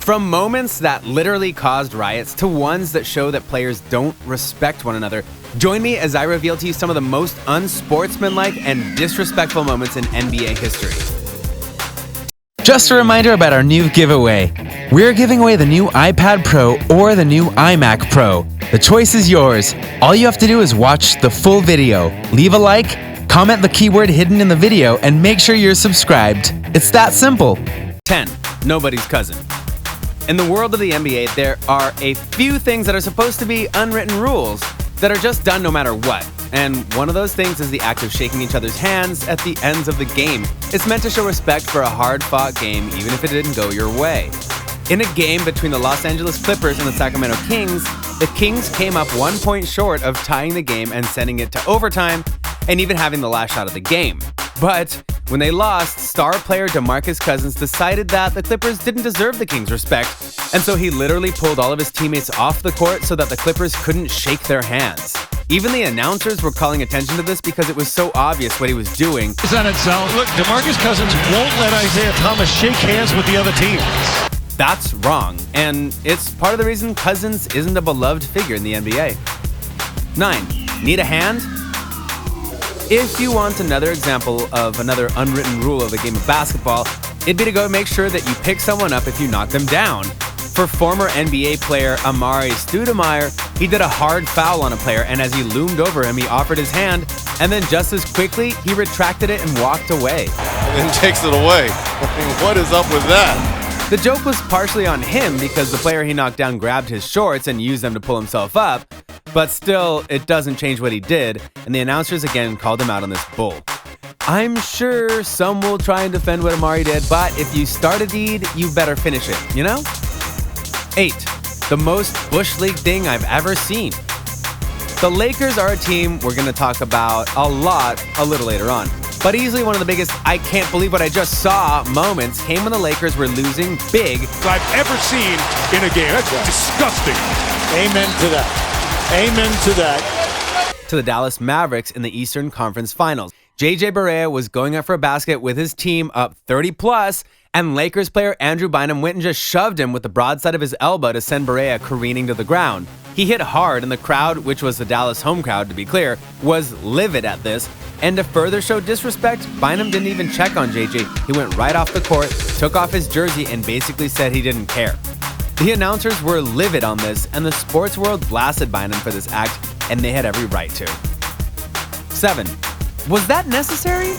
From moments that literally caused riots to ones that show that players don't respect one another, join me as I reveal to you some of the most unsportsmanlike and disrespectful moments in NBA history. Just a reminder about our new giveaway. We're giving away the new iPad Pro or the new iMac Pro. The choice is yours. All you have to do is watch the full video, leave a like, comment the keyword hidden in the video, and make sure you're subscribed. It's that simple. 10. Nobody's cousin. In the world of the NBA, there are a few things that are supposed to be unwritten rules that are just done no matter what. And one of those things is the act of shaking each other's hands at the ends of the game. It's meant to show respect for a hard-fought game, even if it didn't go your way. In a game between the Los Angeles Clippers and the Sacramento Kings, the Kings came up 1 point short of tying the game and sending it to overtime, and even having the last shot of the game. But when they lost, star player DeMarcus Cousins decided that the Clippers didn't deserve the Kings' respect, and so he literally pulled all of his teammates off the court so that the Clippers couldn't shake their hands. Even the announcers were calling attention to this because it was so obvious what he was doing. Is that itself? Look, DeMarcus Cousins won't let Isaiah Thomas shake hands with the other team. That's wrong, and it's part of the reason Cousins isn't a beloved figure in the NBA. 9. Need a hand? If you want another example of another unwritten rule of the game of basketball, it'd be to go make sure that you pick someone up if you knock them down. For former NBA player Amare Stoudamire, he did a hard foul on a player, and as he loomed over him, he offered his hand, and then just as quickly, he retracted it and walked away. And then takes it away. I mean, what is up with that? The joke was partially on him because the player he knocked down grabbed his shorts and used them to pull himself up, but still, it doesn't change what he did, and the announcers again called him out on this bull. I'm sure some will try and defend what Amare did, but if you start a deed, you better finish it, you know? 8. The most Bush League thing I've ever seen. The Lakers are a team we're going to talk about a lot a little later on, but easily one of the biggest I can't believe what I just saw moments came when the Lakers were losing big I've ever seen in a game. That's disgusting. Amen to that. Amen to that. To the Dallas Mavericks in the Eastern Conference Finals. JJ Barea was going up for a basket with his team up 30 plus, and Lakers player Andrew Bynum went and just shoved him with the broadside of his elbow to send Barea careening to the ground. He hit hard, and the crowd, which was the Dallas home crowd to be clear, was livid at this. And to further show disrespect, Bynum didn't even check on JJ. He went right off the court, took off his jersey, and basically said he didn't care. The announcers were livid on this, and the sports world blasted Bynum for this act, and they had every right to. 7. Was that necessary?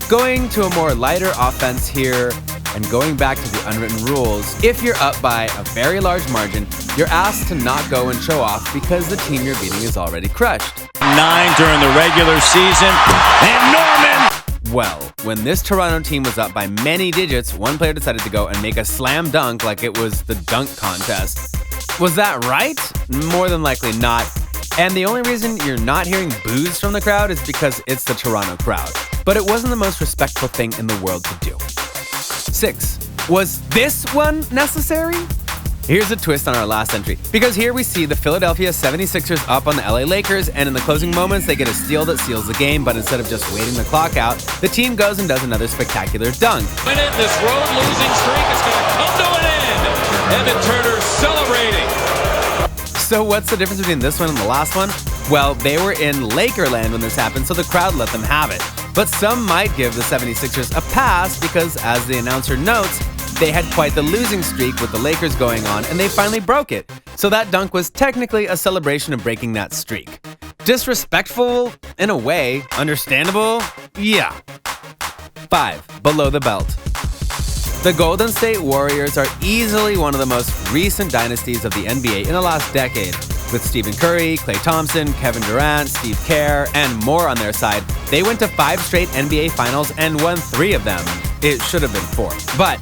Going to a more lighter offense here, and going back to the unwritten rules, if you're up by a very large margin, you're asked to not go and show off because the team you're beating is already crushed. 9 during the regular season, and Norman! Well, when this Toronto team was up by many digits, one player decided to go and make a slam dunk like it was the dunk contest. Was that right? More than likely not. And the only reason you're not hearing boos from the crowd is because it's the Toronto crowd. But it wasn't the most respectful thing in the world to do. 6. Was this one necessary? Here's a twist on our last entry, because here we see the Philadelphia 76ers up on the LA Lakers, and in the closing moments they get a steal that seals the game, but instead of just waiting the clock out, the team goes and does another spectacular dunk. This road losing streak is going to come to an end. Evan Turner celebrating. So what's the difference between this one and the last one? Well, they were in Lakerland when this happened, so the crowd let them have it. But some might give the 76ers a pass because, as the announcer notes, they had quite the losing streak with the Lakers going on, and they finally broke it. So that dunk was technically a celebration of breaking that streak. Disrespectful, in a way. Understandable? Yeah. 5. Below the belt. The Golden State Warriors are easily one of the most recent dynasties of the NBA in the last decade. With Stephen Curry, Klay Thompson, Kevin Durant, Steve Kerr, and more on their side, they went to 5 straight NBA Finals and won 3 of them. It should have been 4. But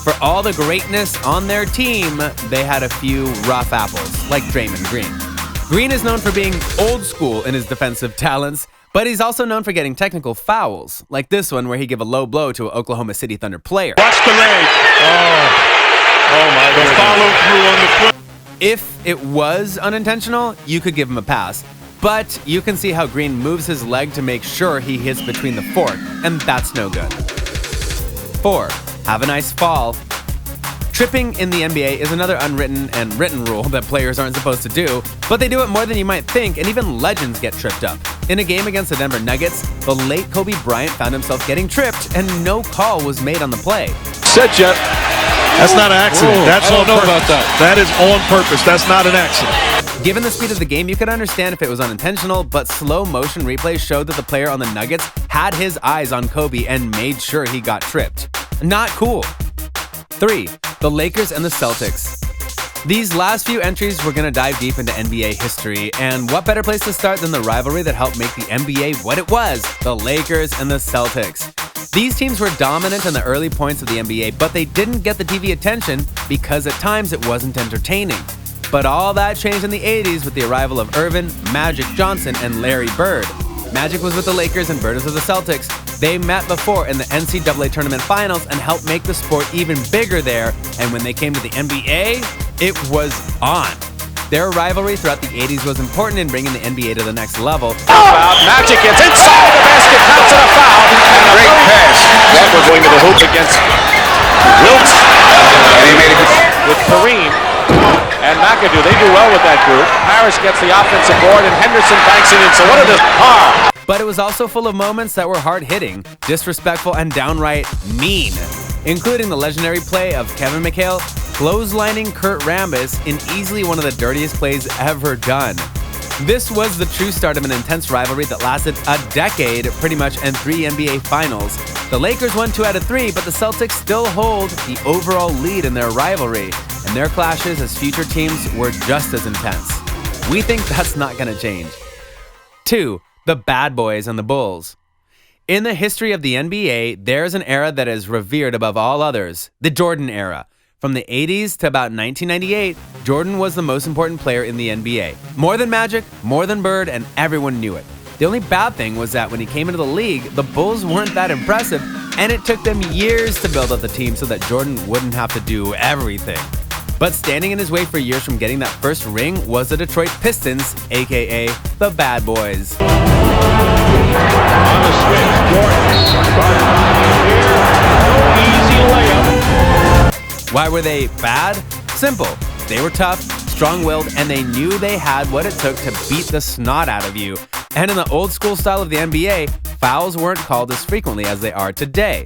for all the greatness on their team, they had a few rough apples, like Draymond Green. Green is known for being old school in his defensive talents, but he's also known for getting technical fouls, like this one where he gave a low blow to an Oklahoma City Thunder player. Watch the leg. Oh my God. The follow through on the foot. If it was unintentional, you could give him a pass. But you can see how Green moves his leg to make sure he hits between the fork, and that's no good. 4. Have a nice fall. Tripping in the NBA is another unwritten and written rule that players aren't supposed to do, but they do it more than you might think, and even legends get tripped up. In a game against the Denver Nuggets, the late Kobe Bryant found himself getting tripped, and no call was made on the play. Set, Jet. That's not an accident. That's I don't on know purpose. about that. That is on purpose. That's not an accident. Given the speed of the game, you could understand if it was unintentional, but slow motion replays showed that the player on the Nuggets had his eyes on Kobe and made sure he got tripped. Not cool. 3. The Lakers and the Celtics. These last few entries we're going to dive deep into NBA history, and what better place to start than the rivalry that helped make the NBA what it was, the Lakers and the Celtics. These teams were dominant in the early points of the NBA, but they didn't get the TV attention because at times it wasn't entertaining. But all that changed in the 80s with the arrival of Irvin, Magic Johnson, and Larry Bird. Magic was with the Lakers and Bird was with the Celtics. They met before in the NCAA Tournament Finals and helped make the sport even bigger there, and when they came to the NBA, it was on. Their rivalry throughout the 80s was important in bringing the NBA to the next level. Magic gets inside the basket, counts it a foul, and a great pass. Walker going to the hoop against Wilt. With Kareem and McAdoo, they do well with that group. Harris gets the offensive board, and Henderson banks it in. So what a par! But it was also full of moments that were hard-hitting, disrespectful, and downright mean, including the legendary play of Kevin McHale clotheslining Kurt Rambis in easily one of the dirtiest plays ever done. This was the true start of an intense rivalry that lasted a decade, pretty much, and 3 NBA Finals. The Lakers won 2 out of 3, but the Celtics still hold the overall lead in their rivalry, and their clashes as future teams were just as intense. We think that's not going to change. 2. The Bad Boys and the Bulls. In the history of the NBA, there's an era that is revered above all others, the Jordan era. From the 80s to about 1998, Jordan was the most important player in the NBA. More than Magic, more than Bird, and everyone knew it. The only bad thing was that when he came into the league, the Bulls weren't that impressive, and it took them years to build up the team so that Jordan wouldn't have to do everything. But standing in his way for years from getting that first ring was the Detroit Pistons, aka the Bad Boys. On the switch, Jordan. Easy layup. Why were they bad? Simple. They were tough, strong-willed, and they knew they had what it took to beat the snot out of you. And in the old school style of the NBA, fouls weren't called as frequently as they are today.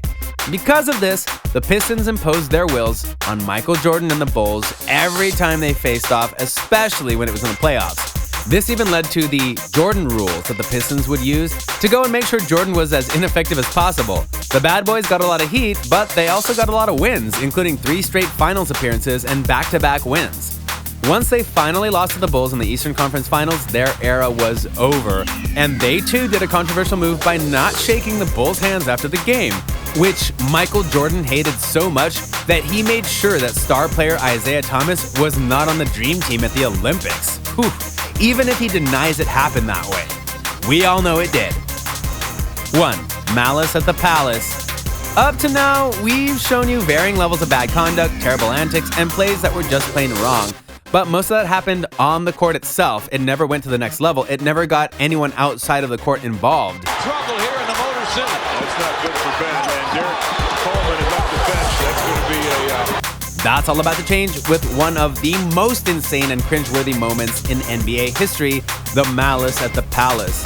Because of this, the Pistons imposed their wills on Michael Jordan and the Bulls every time they faced off, especially when it was in the playoffs. This even led to the Jordan rules that the Pistons would use to go and make sure Jordan was as ineffective as possible. The Bad Boys got a lot of heat, but they also got a lot of wins, including 3 straight finals appearances and back-to-back wins. Once they finally lost to the Bulls in the Eastern Conference Finals, their era was over, and they too did a controversial move by not shaking the Bulls' hands after the game, which Michael Jordan hated so much that he made sure that star player Isaiah Thomas was not on the Dream Team at the Olympics. Whew. Even if he denies it happened that way. We all know it did. 1. Malice at the Palace. Up to now, we've shown you varying levels of bad conduct, terrible antics, and plays that were just plain wrong. But most of that happened on the court itself. It never went to the next level. It never got anyone outside of the court involved. Trouble here in the Motor City. That's not good for Ben, man. Derek Coleman is up the bench. That's going to be a... That's all about to change with one of the most insane and cringeworthy moments in NBA history, the Malice at the Palace.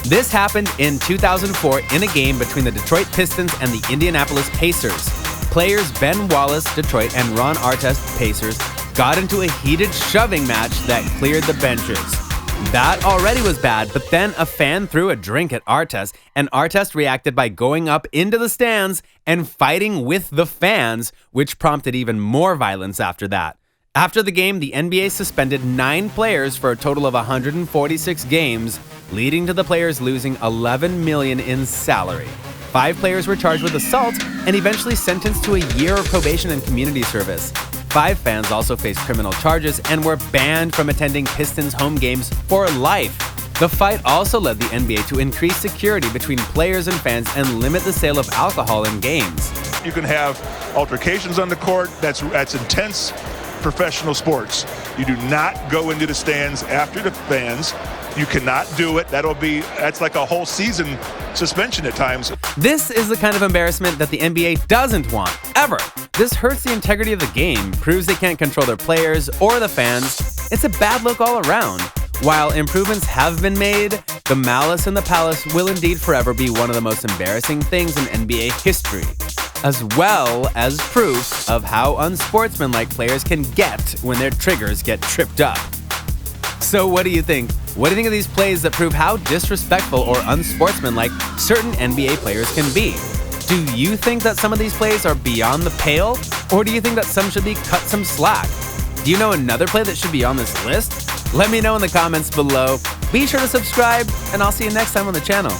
This happened in 2004 in a game between the Detroit Pistons and the Indianapolis Pacers. Players Ben Wallace, Detroit, and Ron Artest, Pacers, got into a heated shoving match that cleared the benches. That already was bad, but then a fan threw a drink at Artest, and Artest reacted by going up into the stands and fighting with the fans, which prompted even more violence after that. After the game, the NBA suspended 9 players for a total of 146 games, leading to the players losing $11 million in salary. 5 players were charged with assault and eventually sentenced to a year of probation and community service. 5 fans also faced criminal charges and were banned from attending Pistons home games for life. The fight also led the NBA to increase security between players and fans and limit the sale of alcohol in games. You can have altercations on the court. That's intense professional sports. You do not go into the stands after the fans. You cannot do it. That's like a whole season suspension at times. This is the kind of embarrassment that the NBA doesn't want, ever. This hurts the integrity of the game, proves they can't control their players or the fans. It's a bad look all around. While improvements have been made, the Malice and the Palace will indeed forever be one of the most embarrassing things in NBA history, as well as proof of how unsportsmanlike players can get when their triggers get tripped up. So what do you think? What do you think of these plays that prove how disrespectful or unsportsmanlike certain NBA players can be? Do you think that some of these plays are beyond the pale, or do you think that some should be cut some slack? Do you know another play that should be on this list? Let me know in the comments below. Be sure to subscribe, and I'll see you next time on the channel.